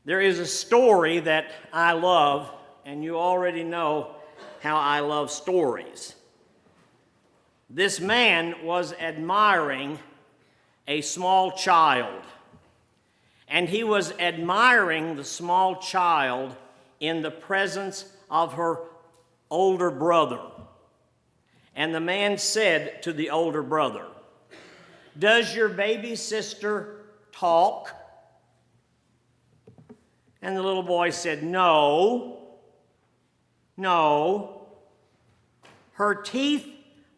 There is a story that I love, and you already know how I love stories. This man was admiring a small child, and he was admiring the small child in the presence of her older brother. And the man said to the older brother, "Does your baby sister talk?" And the little boy said, No. Her teeth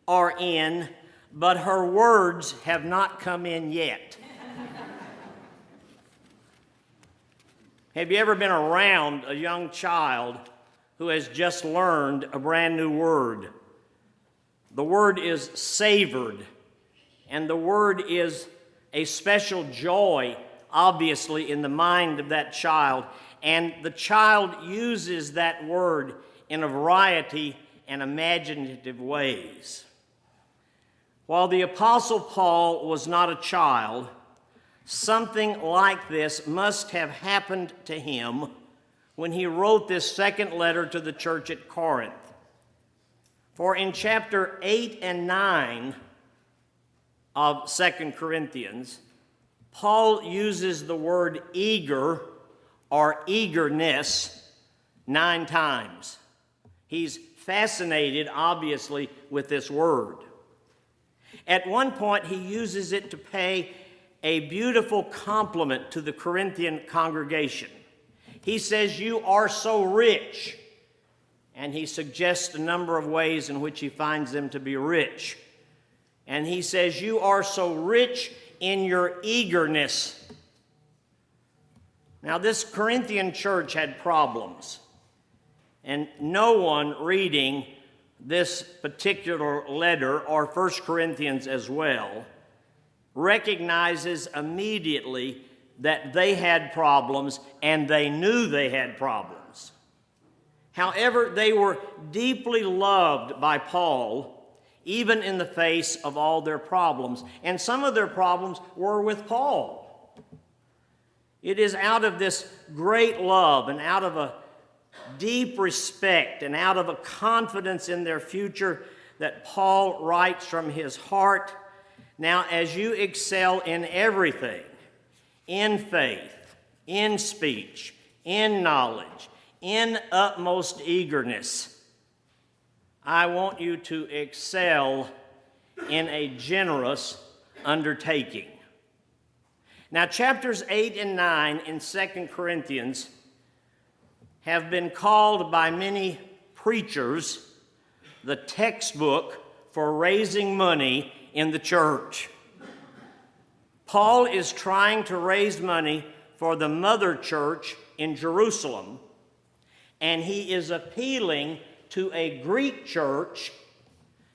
are in, but her words have not come in yet." Have you ever been around a young child who has just learned a brand new word? The word is savored, and the word is a special joy, obviously, in the mind of that child, and the child uses that word in a variety and imaginative ways. While the Apostle Paul was not a child, something like this must have happened to him when he wrote this second letter to the church at Corinth. For in chapter 8 and 9 of 2 Corinthians, Paul uses the word eager or eagerness 9 times. He's fascinated, obviously, with this word. At one point, he uses it to pay a beautiful compliment to the Corinthian congregation. He says, "You are so rich," and he suggests a number of ways in which he finds them to be rich. And he says, "You are so rich in your eagerness." Now, this Corinthian church had problems, and no one reading this particular letter, or 1 Corinthians as well, recognizes immediately that they had problems, and they knew they had problems. However, they were deeply loved by Paul, even in the face of all their problems. And some of their problems were with Paul. It is out of this great love and out of a deep respect and out of a confidence in their future that Paul writes from his heart, "Now, as you excel in everything, in faith, in speech, in knowledge, in utmost eagerness, I want you to excel in a generous undertaking." Now, chapters 8 and 9 in 2 Corinthians have been called by many preachers the textbook for raising money in the church. Paul is trying to raise money for the mother church in Jerusalem, and he is appealing to a Greek church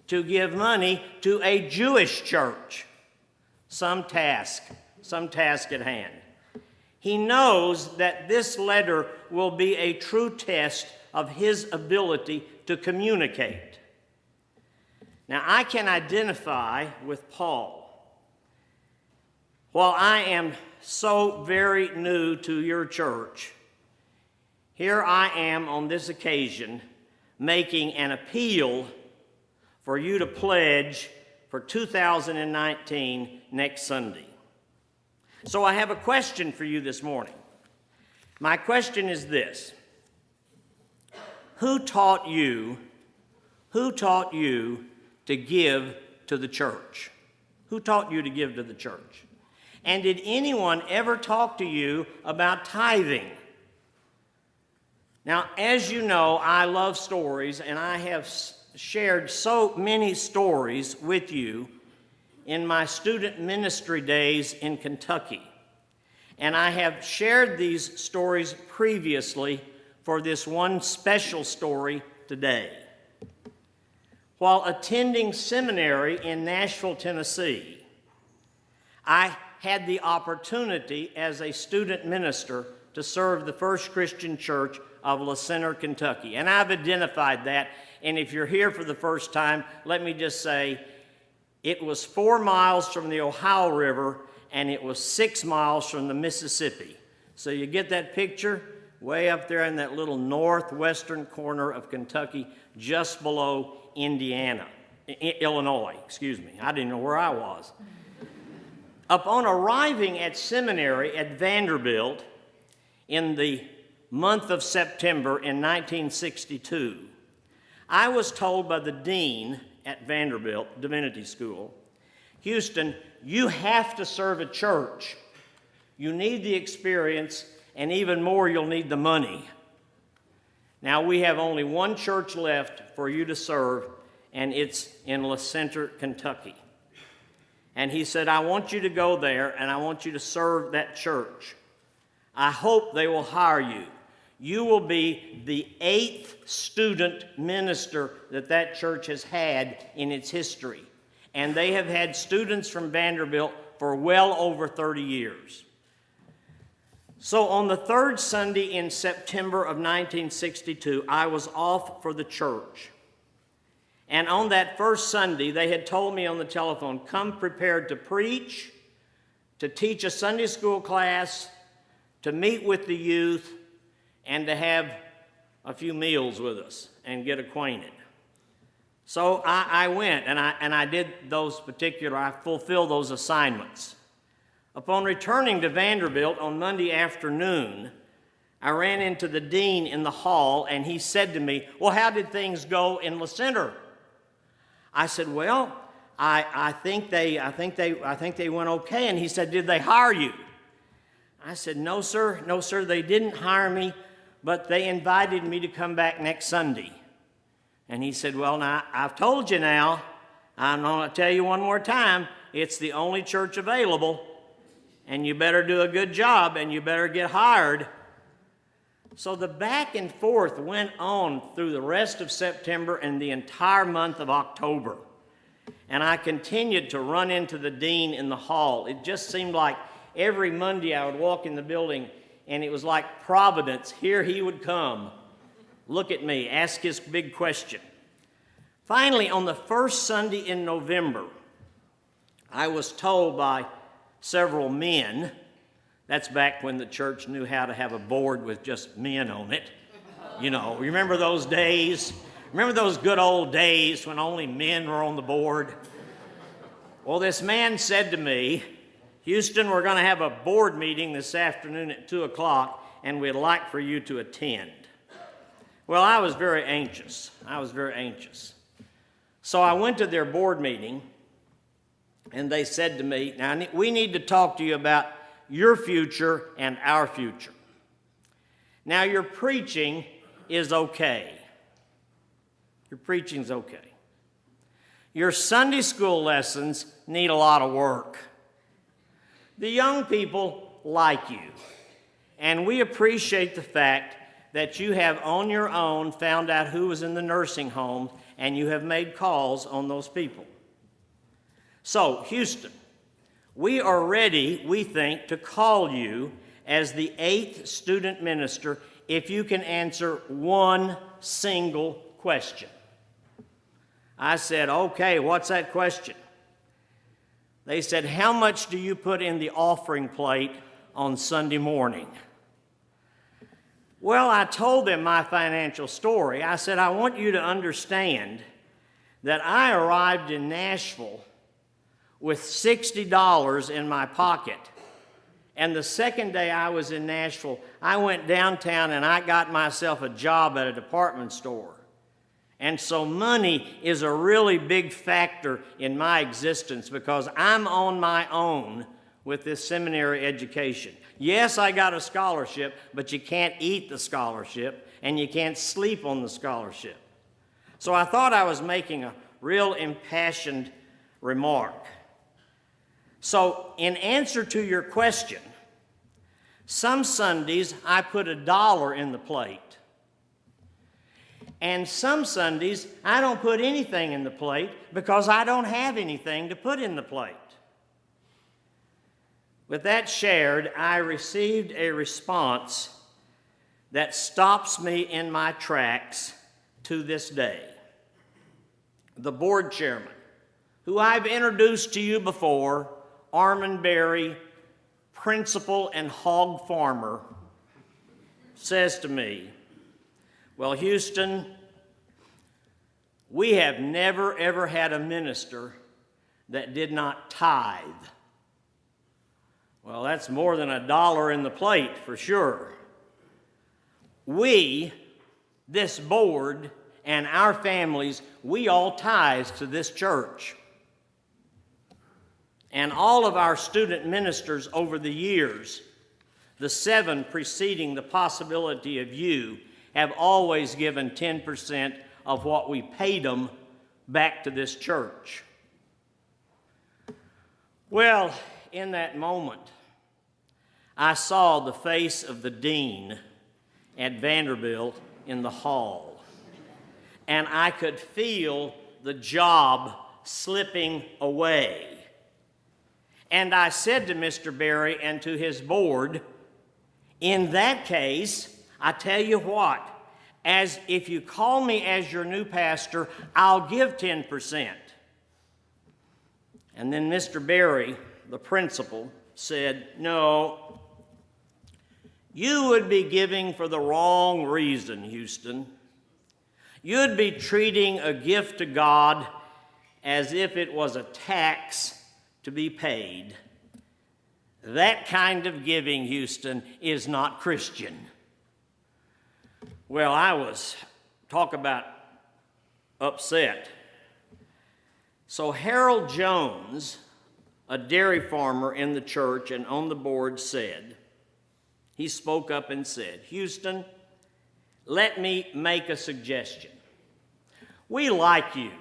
to give money to a Jewish church. Some task at hand. He knows that this letter will be a true test of his ability to communicate. Now, I can identify with Paul. While I am so very new to your church, here I am on this occasion making an appeal for you to pledge for 2019 next Sunday. So I have a question for you this morning. My question is this: Who taught you to give to the church? Who taught you to give to the church? And did anyone ever talk to you about tithing? Now, as you know, I love stories, and I have shared so many stories with you in my student ministry days in Kentucky. And I have shared these stories previously for this one special story today. While attending seminary in Nashville, Tennessee, I had the opportunity as a student minister to serve the First Christian Church of La Center, Kentucky. And I've identified that, and if you're here for the first time, let me just say, it was 4 miles from the Ohio River, and it was 6 miles from the Mississippi. So you get that picture? Way up there in that little northwestern corner of Kentucky, just below Illinois, excuse me. I didn't know where I was. Upon arriving at seminary at Vanderbilt in the month of September in 1962, I was told by the dean at Vanderbilt Divinity School, Houston, you have to serve a church. You need the experience, and even more, you'll need the money. Now, we have only one church left for you to serve, and it's in Le Center, Kentucky. And he said, I want you to go there, and I want you to serve that church. I hope they will hire you. You will be the 8th student minister that church has had in its history. And they have had students from Vanderbilt for well over 30 years. So on the third Sunday in September of 1962, I was off for the church. And on that first Sunday, they had told me on the telephone, come prepared to preach, to teach a Sunday school class, to meet with the youth, and to have a few meals with us and get acquainted. So I went, and I did I fulfilled those assignments. Upon returning to Vanderbilt on Monday afternoon, I ran into the dean in the hall, and he said to me, well, how did things go in Le Center? I said, well, I think they went okay. And he said, did they hire you? I said, no, sir, they didn't hire me, but they invited me to come back next Sunday. And he said, well, now, I've told you now, I'm going to tell you one more time, it's the only church available. And you better do a good job, and you better get hired. So the back and forth went on through the rest of September and the entire month of October. And I continued to run into the dean in the hall. It just seemed like every Monday I would walk in the building, and it was like Providence. Here he would come, look at me, ask his big question. Finally, on the first Sunday in November, I was told by several men, that's back when the church knew how to have a board with just men on it. You know, remember those days? Remember those good old days when only men were on the board? Well, this man said to me, Houston, we're going to have a board meeting this afternoon at 2 o'clock, and we'd like for you to attend. Well, I was very anxious. So I went to their board meeting, and they said to me, now, we need to talk to you about your future and our future. Now, your preaching is okay. Your preaching's okay. Your Sunday school lessons need a lot of work. The young people like you, and we appreciate the fact that you have on your own found out who was in the nursing home, and you have made calls on those people. So, Houston, we are ready, we think, to call you as the 8th student minister if you can answer one single question. I said, okay, what's that question? They said, how much do you put in the offering plate on Sunday morning? Well, I told them my financial story. I said, I want you to understand that I arrived in Nashville with $60 in my pocket. And the second day I was in Nashville, I went downtown and I got myself a job at a department store. And so money is a really big factor in my existence because I'm on my own with this seminary education. Yes, I got a scholarship, but you can't eat the scholarship and you can't sleep on the scholarship. So I thought I was making a real impassioned remark. So in answer to your question, some Sundays I put $1 in the plate. And some Sundays I don't put anything in the plate because I don't have anything to put in the plate. With that shared, I received a response that stops me in my tracks to this day. The board chairman, who I've introduced to you before, Armand Berry, principal and hog farmer says to me, "Well, Houston, we have never ever had a minister that did not tithe." Well, that's more than $1 in the plate for sure. We, this board, and our families, we all tithe to this church. And all of our student ministers over the years, the 7 preceding the possibility of you, have always given 10% of what we paid them back to this church. Well, in that moment, I saw the face of the dean at Vanderbilt in the hall, and I could feel the job slipping away. And I said to Mr. Berry and to his board, in that case, I tell you what, as if you call me as your new pastor, I'll give 10%. And then Mr. Berry, the principal, said, "No, you would be giving for the wrong reason, Houston. You'd be treating a gift to God as if it was a tax to be paid. That kind of giving, Houston, is not Christian." Well, I was, talk about upset. So Harold Jones, a dairy farmer in the church and on the board, he spoke up and said, "Houston, let me make a suggestion. We like you.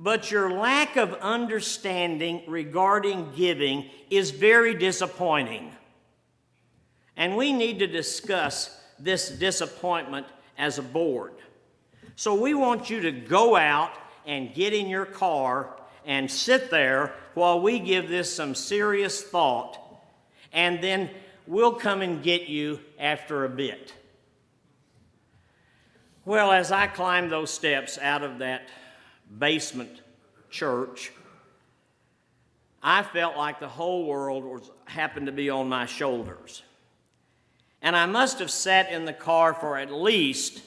But your lack of understanding regarding giving is very disappointing. And we need to discuss this disappointment as a board. So we want you to go out and get in your car and sit there while we give this some serious thought, and then we'll come and get you after a bit." Well, as I climbed those steps out of that basement church, I felt like the whole world happened to be on my shoulders. And I must have sat in the car for at least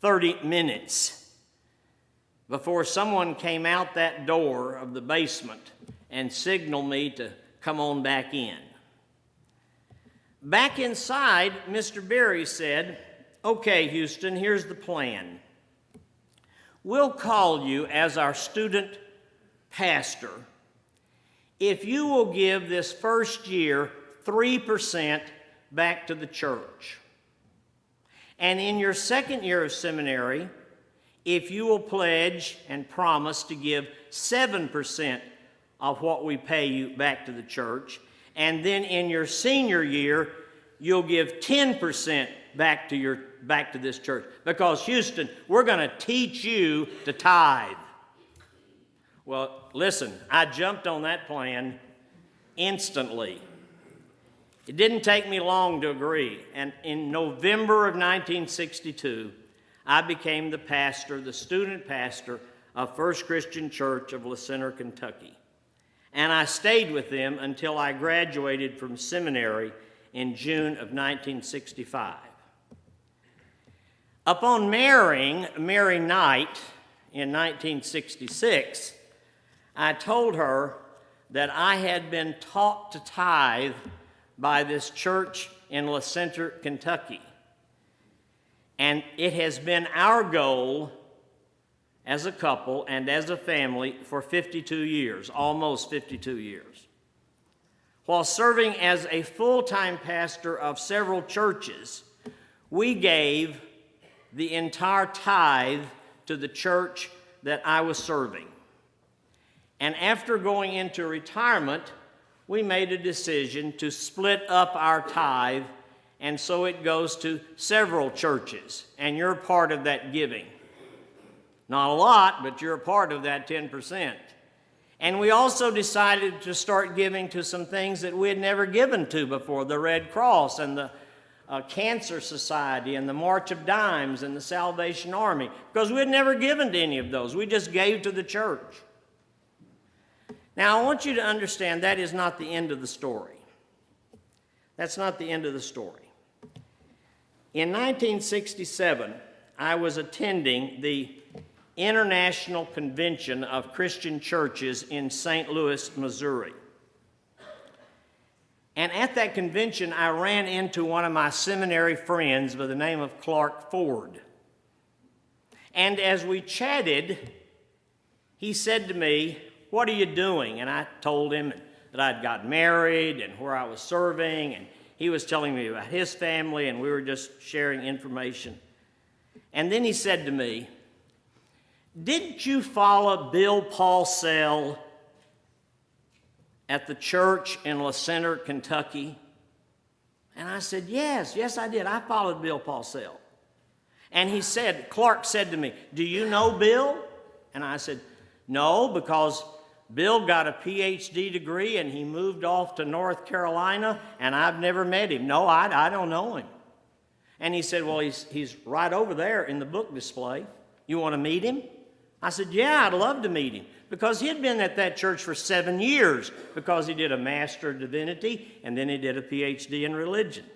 30 minutes before someone came out that door of the basement and signaled me to come on back in. Back inside, Mr. Berry said, "Okay, Houston, here's the plan. We'll call you as our student pastor if you will give this first year 3% back to the church. And in your second year of seminary, if you will pledge and promise to give 7% of what we pay you back to the church, and then in your senior year, you'll give 10% back to this church. Because, Houston, we're going to teach you to tithe." Well, listen, I jumped on that plan instantly. It didn't take me long to agree, and in November of 1962, I became the student pastor of First Christian Church of La Center, Kentucky. And I stayed with them until I graduated from seminary in June of 1965. Upon marrying Mary Knight in 1966, I told her that I had been taught to tithe by this church in La Center, Kentucky. And it has been our goal as a couple and as a family for 52 years, almost 52 years. While serving as a full-time pastor of several churches, we gave the entire tithe to the church that I was serving. And after going into retirement, we made a decision to split up our tithe, and so it goes to several churches, and you're part of that giving. Not a lot, but you're a part of that 10%. And we also decided to start giving to some things that we had never given to before, the Red Cross and the Cancer Society and the March of Dimes and the Salvation Army, because we had never given to any of those. We just gave to the church. Now, I want you to understand that is not the end of the story. That's not the end of the story. In 1967, I was attending the International Convention of Christian Churches in St. Louis, Missouri. And at that convention, I ran into one of my seminary friends by the name of Clark Ford. And as we chatted, he said to me, "What are you doing?" And I told him that I'd got married and where I was serving, and he was telling me about his family, and we were just sharing information. And then he said to me, "Didn't you follow Bill Paulsell at the church in La Center, Kentucky?" And I said, yes, I did. I followed Bill Paulsell. And Clark said to me, "Do you know Bill?" And I said, "No, because Bill got a PhD degree and he moved off to North Carolina, and I've never met him. No, I don't know him." And he said, "Well, he's right over there in the book display. You want to meet him?" I said, "Yeah, I'd love to meet him," because he had been at that church for 7 years, because he did a Master of Divinity and then he did a PhD in religion.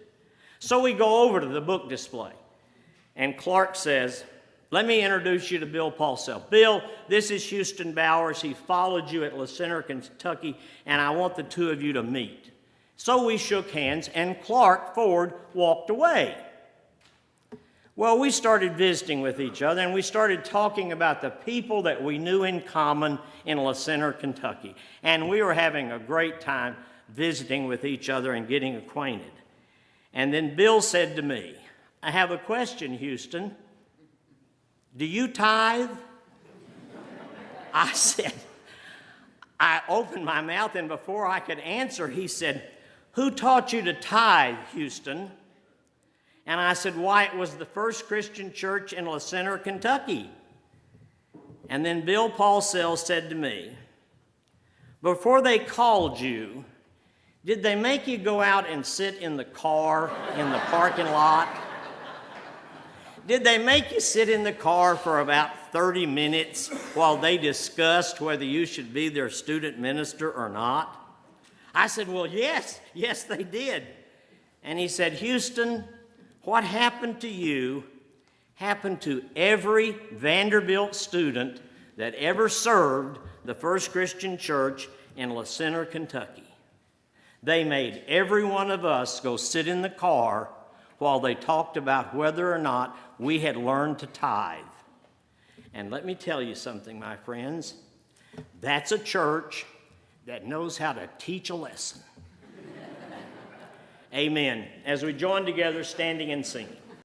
So we go over to the book display, and Clark says, "Let me introduce you to Bill Paulsell. Bill, this is Houston Bowers. He followed you at La Center, Kentucky, and I want the two of you to meet." So we shook hands, and Clark Ford walked away. Well, we started visiting with each other, and we started talking about the people that we knew in common in La Center, Kentucky. And we were having a great time visiting with each other and getting acquainted. And then Bill said to me, "I have a question, Houston. Do you tithe?" I opened my mouth, and before I could answer, he said, "Who taught you to tithe, Houston?" And I said, "Why, it was the First Christian Church in La Center, Kentucky." And then Bill Paulsell said to me, "Before they called you, did they make you go out and sit in the car in the parking lot? Did they make you sit in the car for about 30 minutes while they discussed whether you should be their student minister or not?" I said, "Well, yes, they did." And he said, "Houston, what happened to you happened to every Vanderbilt student that ever served the First Christian Church in La Center, Kentucky. They made every one of us go sit in the car while they talked about whether or not we had learned to tithe." And let me tell you something, my friends. That's a church that knows how to teach a lesson. Amen. As we join together, standing and singing.